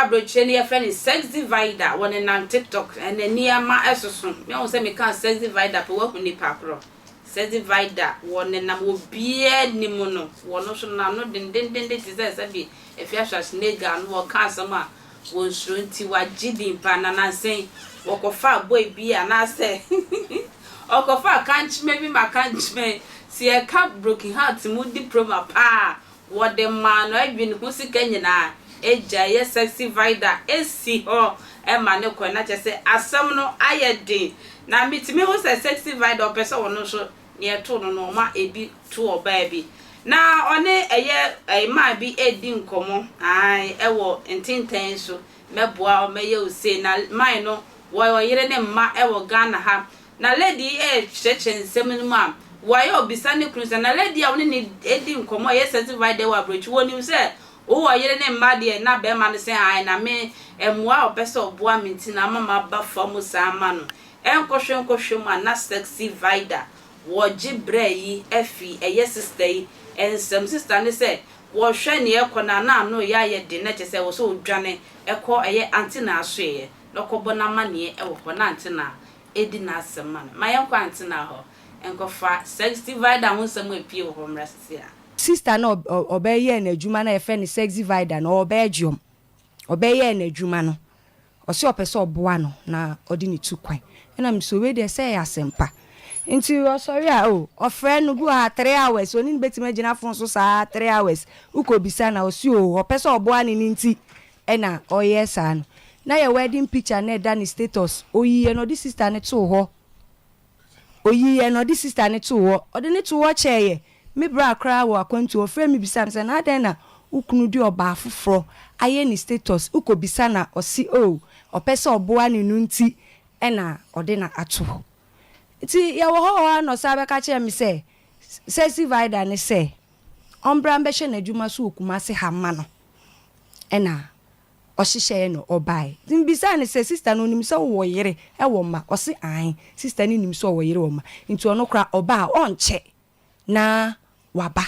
wa broche ne friend Sɛxy Vida one na TikTok and niama esoso me won say me kan Sɛxy Vida pe wa huni pakro Sɛxy Vida one na mo bie ni mu no wono so na no den ti say bi efiahwa ne ga no wo kan sama won suro nti wa gidi pa na na sen wo ko fa boy bia na say o ko fa kanch me bi ma kanch me si e ka broken heart mu diploma pa wo de ma no adwin hu sika nyina eja ye Sɛxy Vida esi ho e ma ne ko na che se asem no ayede na mitimi ho se Sɛxy Vida opese wono so ne to no ma ebi to oba bi na one eye ma bi edi nkomo ai ewo ntinten so meboa o meye o se na mai no wo yire ne ma ewo Ghana ha na lady chechen nsem ma wo ye obisa ne kruza na lady a woni ne edi nkomo ye Sɛxy Vida wa brochi woni se wo yire ne ma de na be ma ne se ai na me emwa opese oboa minti na mama ba fam sa ma no enkohwe ma na Sɛxy Vida wo gibre yi efi eye sister yi ensem sister ne se wo hwe ne ekona na no ya ye de na che se wo so dwane ekọ eye Ante na aso ye lokobo na mane e wo ko na Ante na edi na asema ma ye kwa Ante na ho enkofa Sɛxy Vida ho nsem apie wo mrasia sister na obeye na adwuma na efe ne Sɛxy Vida na obejom obeye na adwuma no ose opese oboa no na odi ne tu kwan na mso we de se ya sempa nti sorry o friend no go 3 hours oni betima gina fon so sa 3 hours uko bisa na osi o opese oboa ne nti na oyesa no na your wedding picture na da ni status oyiye no di sister ne to ho oyiye no di sister ne to ho ode ne to ho cheye me bra kra wo akwantu o frame bisa me na den na ukunu di oba afoforo aye ni status uko bisa na osi o opese oboa ne nti na ode na ato ti ya wo ho no sabe ka che me se Sɛxy Vida ne se ombra mbehwe na adwuma so okuma se hamma no na ohihye no obai timbisa ne se sister no nim se wo yere e wo ma ose an sister ni nim se wo yere wo ma nti ono kra oba onche na waba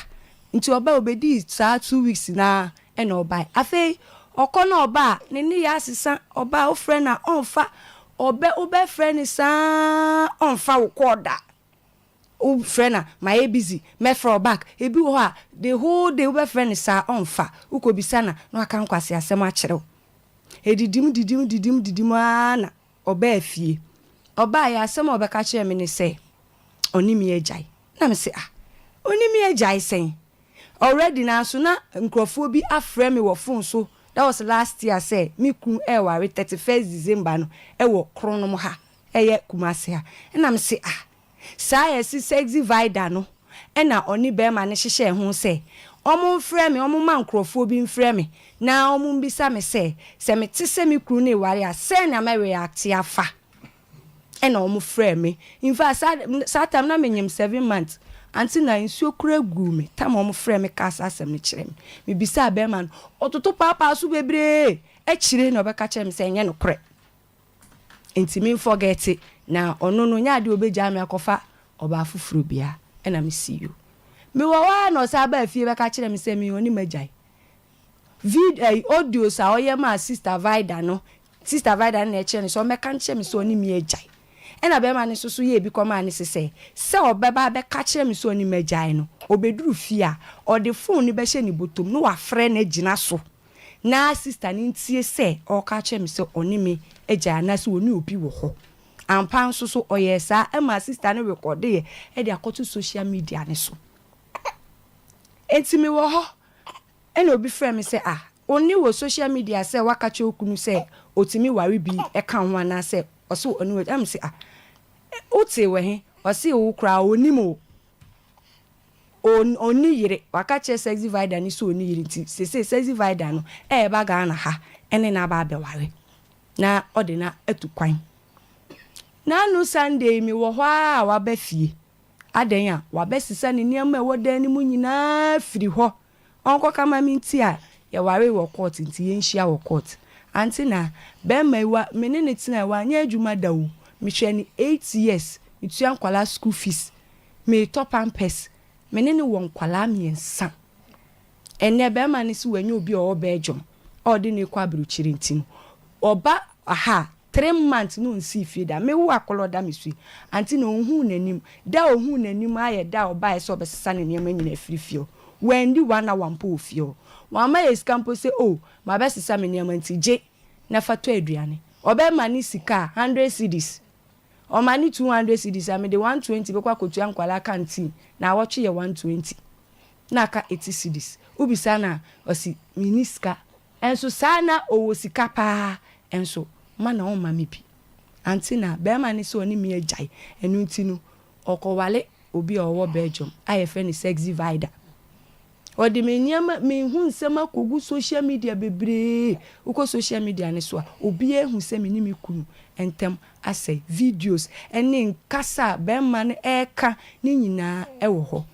nti oba obedi sa 2 weeks na na obai afei okono oba ne ni ya asesa oba o friend na onfa obe friend sa onfa wo koda o friend na my busy me for back ebi wo ha the whole day obe friend sa onfa ukobisa na no aka nkwase asem a kire didim ana oba afie oba ya asem obeka kire me ne se onimi agyan na me se onimi agyan sen already na so na nkrofo bi afre me wo phone so that was last year say me kun ware 31st December no wo kronom ha eye kumase ha na me se sa yesi Sɛxy Vida no na oni be ma ne hyehye ho se omo mfre me omo ma nkrofo bi mfre me na omo mbisa me se me te se me kru ne ware a se na me react afa na omo frɛ me in fact sa time na menyem 7 months anti na nsuo kura gu me tam omo frɛ me kasa asɛm ne kyerɛ me bisa be ma no ototo papa so bebre kyire na obeka kyerɛ me se enye no korɛ enti me forget it na ono no nya de obeja me akofa oba fufuru bia na me see you me wa no sa ba afie beka kyerɛ me se me oni magyan video audio sa oye ma sister Vida no sister Vida na kyerɛ ne so me kan kyerɛ me so oni me agyan na be ma ne so ye bi koma ne se obeba be ka kyerɛ me so oni magyan no obeduru fie a ode phone ni be hye ni botom no wa frɛ na gina so na sister ni ntie se o ka kyerɛ me so oni me agyan na so oni obi wo ho ampan so oyesa ma sister ne record e de akoto social media ne so enti me wo ho obi frɛ me se oni wo social media se waka che okunu se otimi ware bi e ka ho ana se oso oni wo am se ote we he osi wo kra oni mo oni yire waka che Sɛxy Vida ni so oni yire nti se Sɛxy Vida no ba Ghana ha ene na ba be ware na ode na atukwan na no Sunday mi wo ho a wa ba fie aden a wa ba sisa ne niam e wodan ni mu nyina firi ho onko kama mi nti a ye ware wo court nti ye nhia wo court anti na be maiwa menene tina wa anya adwuma dawo mi hwe ni 8 years itu ankwala school fees me top pampers menene won kwala miensa enne be ma ne si wanya obi o be adwom ordinary kwa bruchiri ntim oba aha 3 months no nsi fie da me wo akolo da mesui anti na ohun nanim da ohun nanim aye da oba eso obesesa ne niam nyina afirifio wendi wana wampo ofio wama eskampo se oh ma besesa me niam anti je na fato aduane oba mani sika 100 cedis o mani 200 cedis ame de 120 be kwa kotua nkwala kanti na woche ye 120 na ka 80 cedis ubisa na osi miniska enso sana owo sika pa enso mana o mami bi antina be ma ni so oni mi agai enu ntinu okowale obi owo Belgium aye fe ni Sɛxy Vida odi me nyama me hu nsem akogu social media bebre uko social media ne so obi ehu se me ni me kunu entem asay videos eni nkasa be ma ne eka ni nyina ewo ho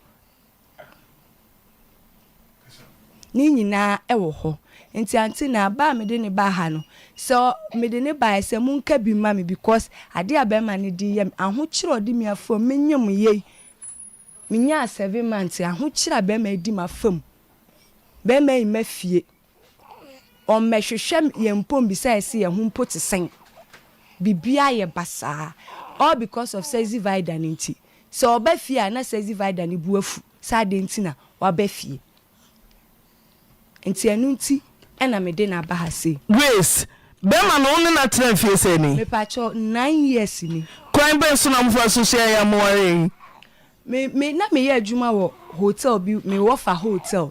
ni nyina ewo ho enti antina ba me de ne ba ha no so me de ne ba ese mu nka bi ma me because ade abema ne di yem aho kire odi me afo menyam ye minya 7 months aho kire abema di ma fam be ma imafie o mehwehwem ye mpom bi sai se ye ho mpoti sen bibia ye basa all because of Sɛxy Vida nti so oba fie na Sɛxy Vida ni buafu sa de nti na wa ba fie enti anu nti ena me de na ba ha se Grace bema no ne na tena fie se ni me pacho 9 years ni kwan be so na mfa so share ya moare me na me ye adwuma wo hotel bi me wo fa hotel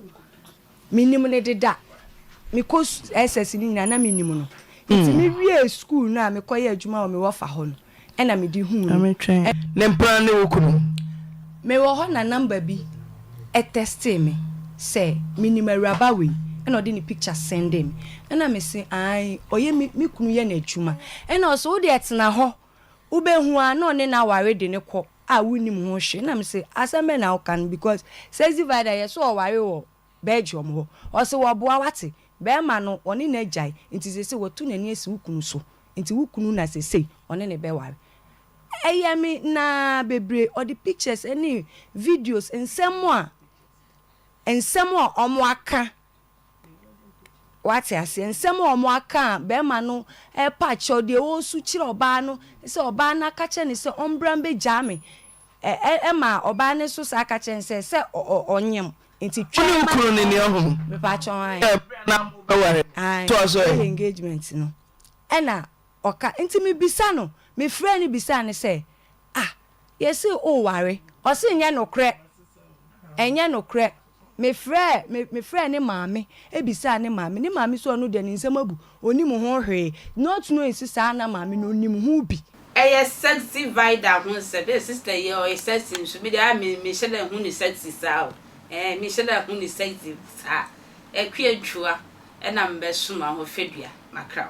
minim ne deda me ko SS ni na minim no enti me wie school na me ko ye adwuma wo me wo fa ho no ena me di hu ne mpra ne wokunu me wo ho na number bi e teste me say minim awuraba we and odi ni picture send him and I say ai oye mi kunu ye na adwuma and also wo de etena ho wo be hu a na one na ware de ne kọ a wonim ho hwe na me say aseme na kan because Sɛxy Vida ye so ware wo Belgium ho also wo boa wate be ma no one na jai nti se wotu na ni esi wukunu so nti wukunu na se one ne be ware eyemi na bebre odi pictures any videos ensemo omo aka wati ase ensemo omo aka be ma no e patch odi o su kire oba no se oba na ka che ni se ombran be jame ma oba ne so sa ka che se onyem nti twa kuro ne ne ho be patch on na ware to so engagement no na oka nti me bisa no me friend bisa ne se yes o ware o se nya no kre enye no kre me friend ne maame ebisa ne maame so no de ne nsem abu onim ho hwe not know insisa na maame no onim ho bi eye Sɛxy Vida ho se be sister ye o Sɛxy so me dia me shele ho ni Sɛxy sa me shele ho ni Sɛxy sa e kwi adwua e na mbe soma ho fedua makra